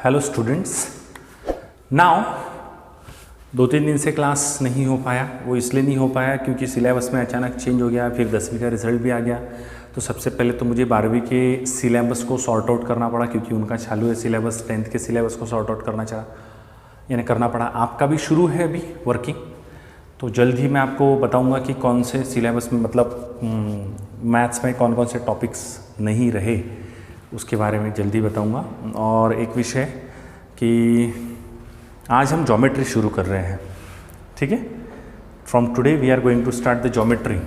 Hello students. Now 2-3 दिन से class नहीं हो पाया। वो इसलिए नहीं हो पाया क्योंकि सिलेबस में अचानक चेंज हो गया, फिर 10वीं का रिजल्ट भी आ गया। तो सबसे पहले तो मुझे 12वीं के सिलेबस को सॉर्ट आउट करना पड़ा क्योंकि उनका चालू है सिलेबस। 10th के सिलेबस को सॉर्ट आउट करना पड़ा। आपका भी शुरू है अभी वर्किंग, तो जल्द ही मैं आपको बताऊंगा कि कौन से सिलेबस में मतलब मैथ्स में कौन कौन से टॉपिक्स नहीं रहे, उसके बारे में जल्दी बताऊंगा। और एक विषय कि आज हम ज्योमेट्री शुरू कर रहे हैं, ठीक है। From today we are going to start the geometry.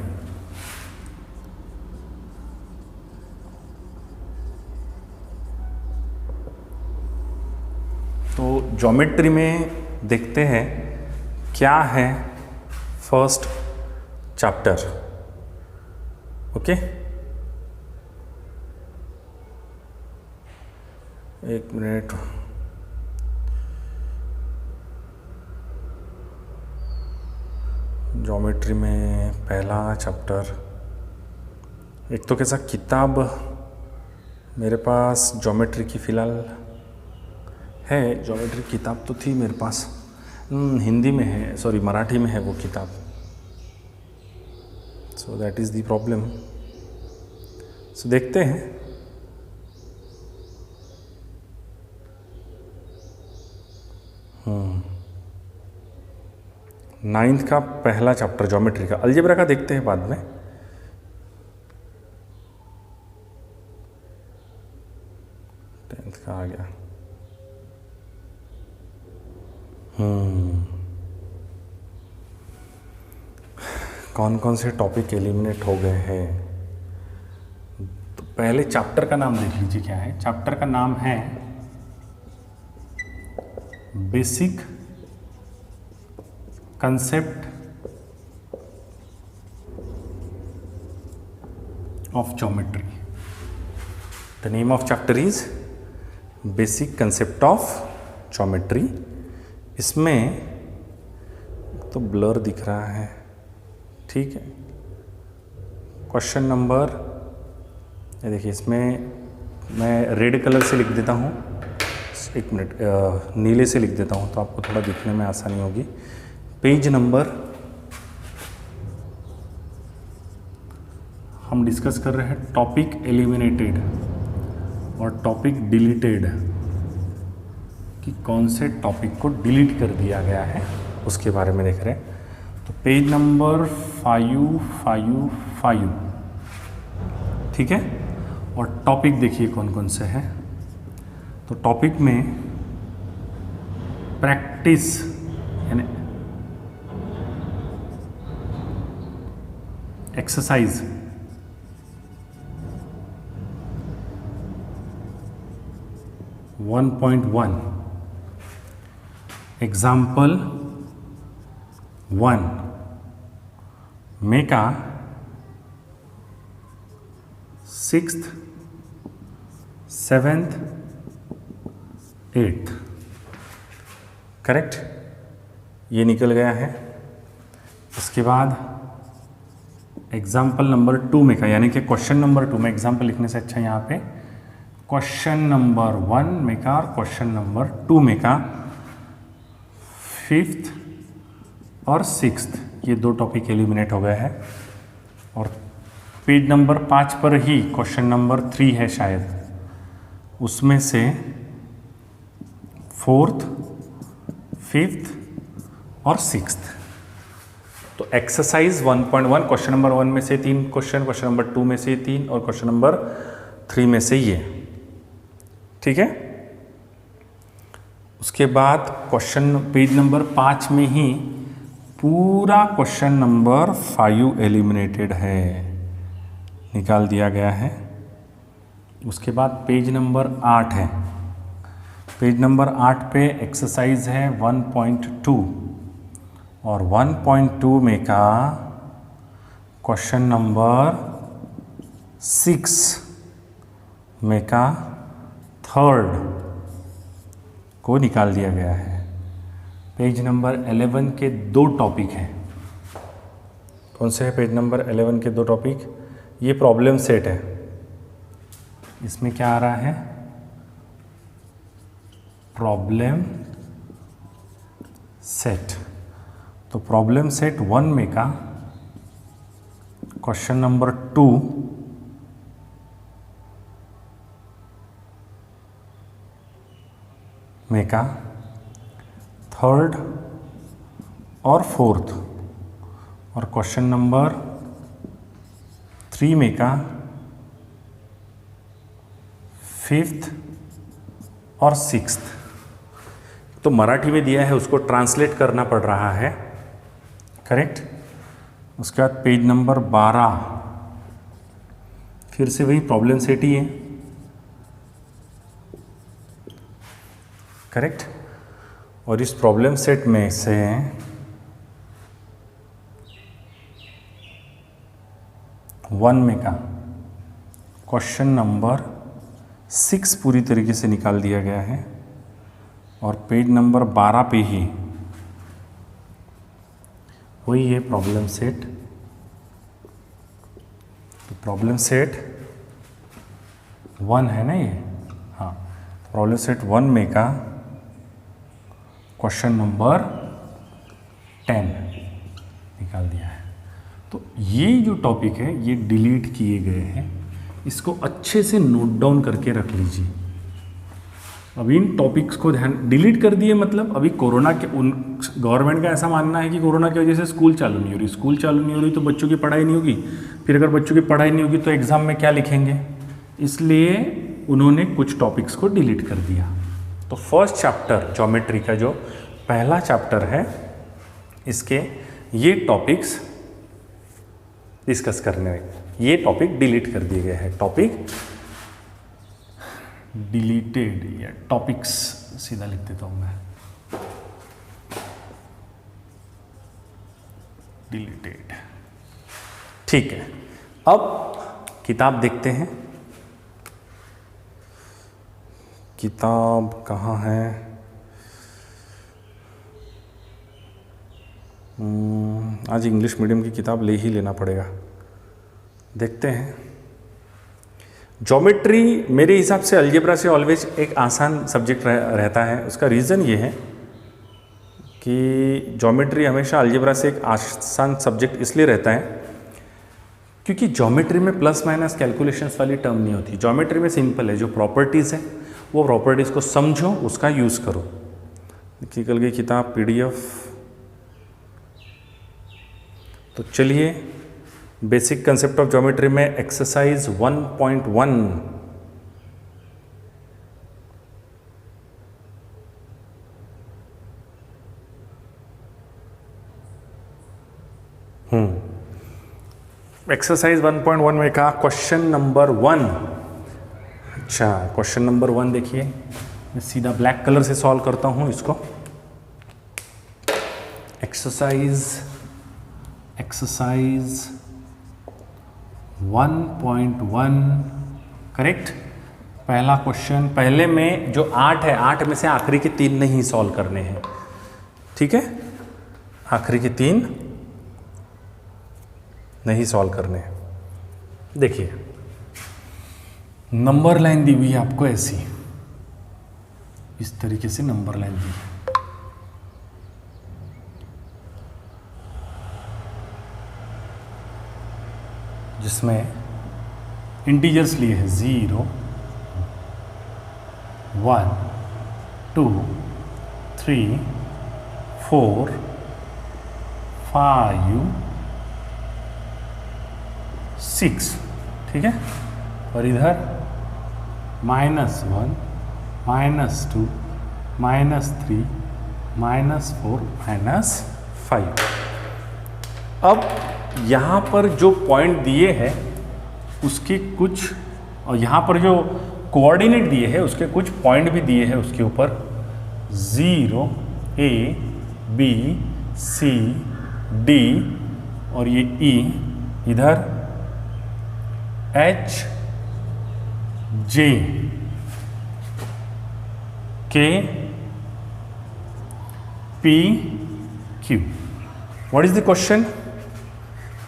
तो ज्योमेट्री में देखते हैं क्या है फर्स्ट चैप्टर। ओके, एक मिनट। ज्योमेट्री में पहला चैप्टर, एक तो कैसा किताब मेरे पास ज्योमेट्री की फ़िलहाल है। ज्योमेट्री किताब तो थी मेरे पास, हिंदी में है, सॉरी मराठी में है वो किताब। So that is the problem. So देखते हैं। नाइन्थ का पहला चैप्टर ज्योमेट्री का, अलजेब्रा का देखते हैं बाद में। टेंथ का आ गया। कौन कौन से टॉपिक एलिमिनेट हो गए हैं। तो पहले चैप्टर का नाम देख लीजिए क्या है। चैप्टर का नाम है basic concept of geometry. The name of chapter is basic concept of geometry. इसमें तो ब्लर दिख रहा है, ठीक है। क्वेश्चन नंबर, ये देखिए, इसमें मैं रेड कलर से लिख देता हूँ, एक मिनट, नीले से लिख देता हूँ तो आपको थोड़ा दिखने में आसानी होगी। पेज नंबर हम डिस्कस कर रहे हैं टॉपिक एलिमिनेटेड और टॉपिक डिलीटेड, कि कौन से टॉपिक को डिलीट कर दिया गया है उसके बारे में देख रहे हैं। तो पेज नंबर 555, ठीक है। और टॉपिक देखिए कौन कौन से हैं। तो टॉपिक में प्रैक्टिस यानी exercise, one point one, example 1, make a 6th, 7th, 8th, correct, ये निकल गया है। उसके बाद एग्जाम्पल नंबर 2 में का, यानी कि क्वेश्चन नंबर 2 में, एग्जाम्पल लिखने से अच्छा यहाँ पे क्वेश्चन नंबर 1 में का और क्वेश्चन नंबर 2 में का 5th और 6th, ये 2 टॉपिक एलिमिनेट हो गए हैं। और पेज नंबर 5 पर ही क्वेश्चन नंबर 3 है शायद, उसमें से 4th, 5th और 6th। तो एक्सरसाइज 1.1, क्वेश्चन नंबर 1 में से 3 क्वेश्चन, क्वेश्चन नंबर 2 में से 3 और क्वेश्चन नंबर 3 में से ये, ठीक है। उसके बाद क्वेश्चन पेज नंबर 5 में ही पूरा क्वेश्चन नंबर 5 एलिमिनेटेड है, निकाल दिया गया है। उसके बाद पेज नंबर 8 है। पेज नंबर 8 पे एक्सरसाइज है 1.2 और 1.2 में का क्वेश्चन नंबर 6 में का 3rd को निकाल दिया गया है। पेज नंबर 11 के 2 टॉपिक हैं। कौन से है पेज नंबर 11 के 2 टॉपिक? ये प्रॉब्लम सेट है। इसमें क्या आ रहा है? Problem set. तो प्रॉब्लम सेट 1 में का क्वेश्चन नंबर 2 में का थर्ड और फोर्थ, और क्वेश्चन नंबर 3 में का फिफ्थ और सिक्स्थ। तो मराठी में दिया है, उसको ट्रांसलेट करना पड़ रहा है, करेक्ट। उसके बाद पेज नंबर 12, फिर से वही प्रॉब्लम सेट ही है, करेक्ट। और इस प्रॉब्लम सेट में से वन में का क्वेश्चन नंबर 6 पूरी तरीके से निकाल दिया गया है, और पेज नंबर 12 पे ही वही है प्रॉब्लम सेट। तो प्रॉब्लम सेट 1 है ना ये, हाँ। प्रॉब्लम सेट 1 में का क्वेश्चन नंबर 10 निकाल दिया है। तो ये जो टॉपिक है ये डिलीट किए गए हैं, इसको अच्छे से नोट डाउन करके रख लीजिए। अभी इन टॉपिक्स को ध्यान, डिलीट कर दिए मतलब अभी कोरोना के गवर्नमेंट का ऐसा मानना है कि कोरोना की वजह से स्कूल चालू नहीं हो रही, स्कूल चालू नहीं हो रही तो बच्चों की पढ़ाई नहीं होगी, फिर अगर बच्चों की पढ़ाई नहीं होगी तो एग्ज़ाम में क्या लिखेंगे, इसलिए उन्होंने कुछ टॉपिक्स को डिलीट कर दिया। तो फर्स्ट चैप्टर ज्योमेट्री का जो पहला चैप्टर है, इसके ये टॉपिक्स डिस्कस करने में, ये टॉपिक डिलीट कर दिए गए हैं, टॉपिक डिलीटेड, या टॉपिक्स सीधा लिख देता हूँ मैं, डिलीटेड। ठीक है, अब किताब देखते हैं। किताब कहाँ है? आज इंग्लिश मीडियम की किताब ले ही लेना पड़ेगा। देखते हैं। ज्योमेट्री मेरे हिसाब से अलजेब्रा से ऑलवेज एक आसान सब्जेक्ट रहता है। उसका रीज़न ये है कि ज्योमेट्री हमेशा अलजेब्रा से एक आसान सब्जेक्ट इसलिए रहता है क्योंकि ज्योमेट्री में प्लस माइनस कैलकुलेशंस वाली टर्म नहीं होती। ज्योमेट्री में सिंपल है, जो प्रॉपर्टीज़ है वो प्रॉपर्टीज़ को समझो, उसका यूज़ करो। देखिए कल की किताब PDF। तो चलिए बेसिक कंसेप्ट ऑफ ज्योमेट्री में एक्सरसाइज 1.1 एक्सरसाइज 1.1 में कहा क्वेश्चन नंबर 1। अच्छा, क्वेश्चन नंबर 1 देखिए, मैं सीधा ब्लैक कलर से सॉल्व करता हूं इसको। Exercise 1.1 correct. पहला क्वेश्चन, पहले में जो 8 है, 8 में से आखिरी के 3 नहीं सॉल्व करने हैं, ठीक है। आखिरी के 3 नहीं सॉल्व करने हैं। देखिए नंबर लाइन दी हुई है आपको ऐसी, इस तरीके से नंबर लाइन दी है। जिसमें इंटीजर्स लिए हैं 0, 1, 2, 3, 4, 5, 6, ठीक है। और इधर -1, -2, -3, -4, -5। अब यहाँ पर जो पॉइंट दिए हैं उसके कुछ, और यहाँ पर जो कोऑर्डिनेट दिए हैं उसके कुछ पॉइंट भी दिए हैं उसके ऊपर, 0, A, B, C, D और ये E, इधर H, J, K, P, Q। What is the question?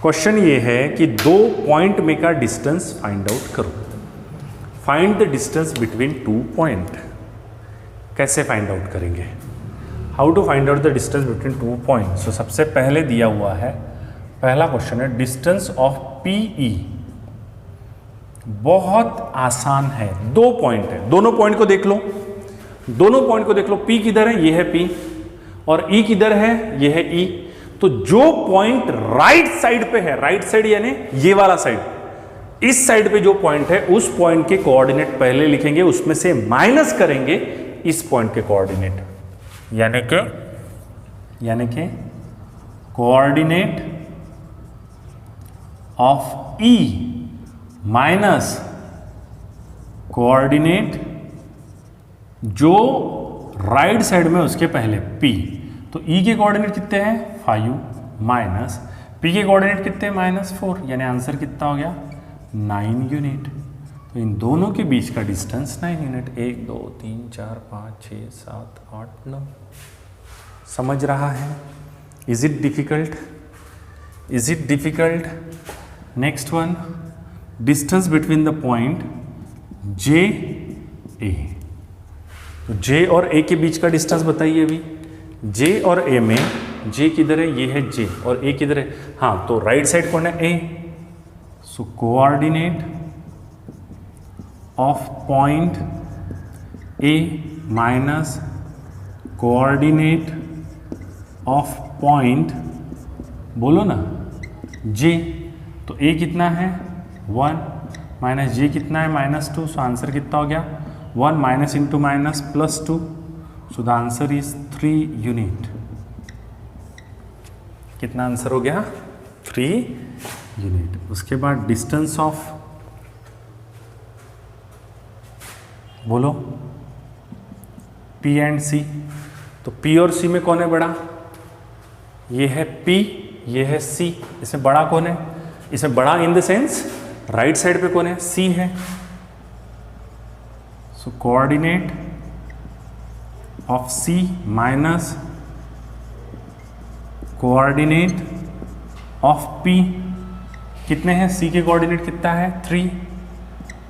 Question ये है कि 2 पॉइंट में का डिस्टेंस फाइंड आउट करो। Find the distance between 2 point. कैसे फाइंड आउट करेंगे? How to find out the distance between 2 points. So सबसे पहले दिया हुआ है, पहला क्वेश्चन है डिस्टेंस ऑफ PE। बहुत आसान है, 2 पॉइंट है, दोनों पॉइंट को देख लो, दोनों पॉइंट को देख लो। P किधर है? ये है P, और E किधर है? ये है E। तो जो पॉइंट राइट साइड पे है, राइट साइड यानी ये वाला साइड, इस साइड पे जो पॉइंट है उस पॉइंट के कोऑर्डिनेट पहले लिखेंगे, उसमें से माइनस करेंगे इस पॉइंट के कोऑर्डिनेट, यानी के coordinate of E minus coordinate जो राइट साइड में उसके पहले P। तो E के कोऑर्डिनेट कितने हैं? 5 माइनस P के कोऑर्डिनेट कितने हैं? -4, यानी आंसर कितना हो गया? 9 यूनिट। तो इन दोनों के बीच का डिस्टेंस 9 यूनिट। 1 2 3 4 5 6 7 8 9। समझ रहा है? Is it difficult? Is it difficult? Next one, distance between the point J A। तो J और A के बीच का डिस्टेंस बताइए अभी। J और A में, J किधर है? ये है J, और A किधर है? हाँ, तो राइट साइड कौन है? A। So coordinate of point A minus coordinate of point, बोलो ना, J। तो A कितना है? 1 माइनस J कितना है? -2। सो आंसर कितना हो गया? 1 minus into minus +2। So the answer is 3 unit. कितना आंसर हो गया? 3 यूनिट। उसके बाद डिस्टेंस ऑफ, बोलो, P एंड C। तो P और C में कौन है बड़ा? ये है P, ये है C। इसमें बड़ा कौन है? इसमें बड़ा in the sense right side पे कौन है? C है। So coordinate of C minus coordinate of P कितने हैं? C के कोऑर्डिनेट कितना है? 3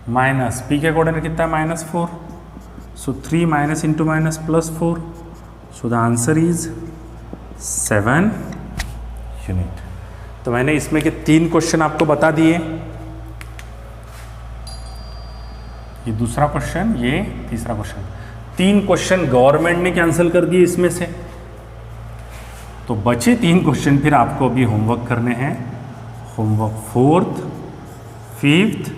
माइनस P के कोऑर्डिनेट कितना है? -4। सो 3 minus into minus +4। So the answer is 7 unit. तो मैंने इसमें के 3 क्वेश्चन आपको बता दिए। ये दूसरा क्वेश्चन, ये तीसरा क्वेश्चन। 3 क्वेश्चन गवर्नमेंट ने कैंसिल कर दिए इसमें से। तो बचे 3 क्वेश्चन फिर आपको अभी होमवर्क करने हैं। होमवर्क 4th, 5th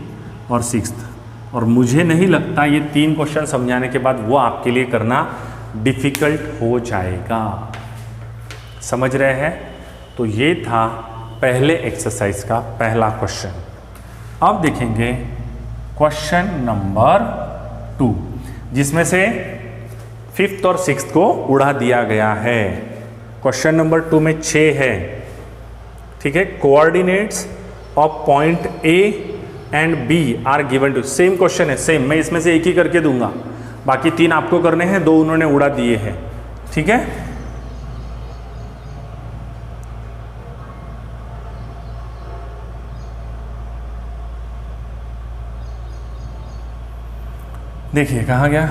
और 6th। और मुझे नहीं लगता ये 3 क्वेश्चन समझाने के बाद वो आपके लिए करना डिफिकल्ट हो जाएगा। समझ रहे हैं? तो ये था पहले एक्सरसाइज का पहला क्वेश्चन। अब देखेंगे क्वेश्चन नंबर 2, जिसमें से 5th और 6th को उड़ा दिया गया है। क्वेश्चन नंबर 2 में 6 है, ठीक है। Coordinates of point A and B are given to, same question है, सेम। मैं इसमें से एक ही करके दूंगा, बाकी 3 आपको करने हैं, 2 उन्होंने उड़ा दिए हैं, ठीक है। देखिए कहाँ गया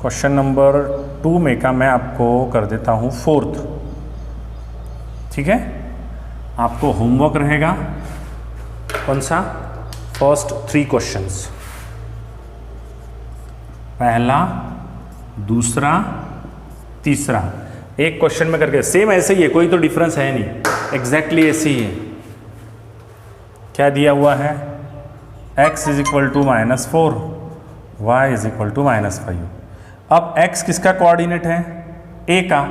क्वेश्चन नंबर 2 में का, मैं आपको कर देता हूँ 4th, ठीक है। आपको होमवर्क रहेगा कौन सा? फर्स्ट 3 क्वेश्चंस, पहला, दूसरा, तीसरा। एक क्वेश्चन में करके सेम ऐसे ही है, कोई तो डिफरेंस है नहीं, एग्जैक्टली ऐसे ही है। क्या दिया हुआ है? x is equal to -4, y is equal to -5। अब x किसका कोऑर्डिनेट है? a का,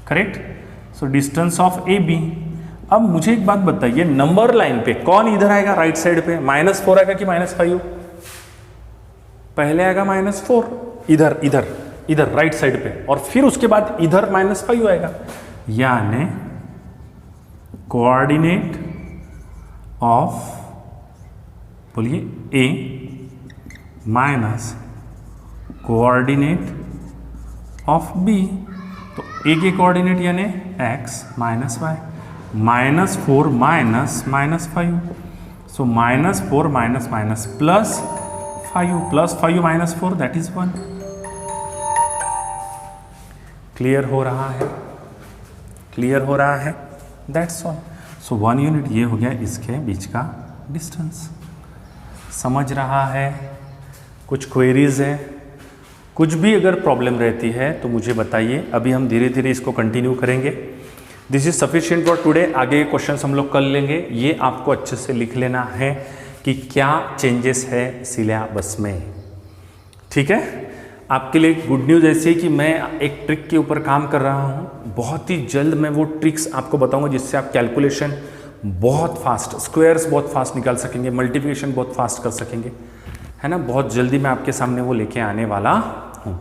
correct. So distance of AB। अब मुझे एक बात बताइए, नंबर लाइन पे कौन इधर आएगा? राइट साइड पे -4 आएगा कि -5? पहले आएगा -4 इधर इधर इधर राइट साइड पे, और फिर उसके बाद इधर -5 आएगा। यानी कोऑर्डिनेट ऑफ, बोलिए, A minus coordinate of B। तो A के कोऑर्डिनेट यानी x minus y, -4 minus -5। So -4 minus minus 5 plus 5 minus 4 that is 1। Clear हो रहा है? क्लियर हो रहा है? That's all. सो 1 यूनिट ये हो गया इसके बीच का डिस्टेंस। समझ रहा है? कुछ क्वेरीज है? कुछ भी अगर प्रॉब्लम रहती है तो मुझे बताइए। अभी हम धीरे धीरे इसको कंटिन्यू करेंगे। This is sufficient for today. आगे के क्वेश्चन हम लोग कर लेंगे। ये आपको अच्छे से लिख लेना है कि क्या चेंजेस है सिलेबस में। ठीक है? आपके लिए गुड न्यूज़ ऐसी है कि मैं एक ट्रिक के ऊपर काम कर रहा हूँ। बहुत ही जल्द मैं वो ट्रिक्स आपको बताऊंगा जिससे आप कैलकुलेशन बहुत फास्ट, स्क्वायर्स बहुत फास्ट निकाल सकेंगे, मल्टीप्लिकेशन बहुत फास्ट कर सकेंगे, है ना। बहुत जल्दी मैं आपके सामने वो लेके आने वाला हूँ।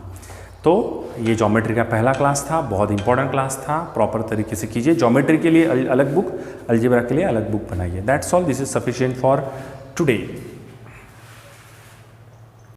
तो ये ज्योमेट्री का पहला क्लास था, बहुत इंपॉर्टेंट क्लास था। प्रॉपर तरीके से कीजिए। ज्योमेट्री के लिए अलग बुक, अलजेब्रा के लिए अलग बुक बनाइए। That's all. This is sufficient for today.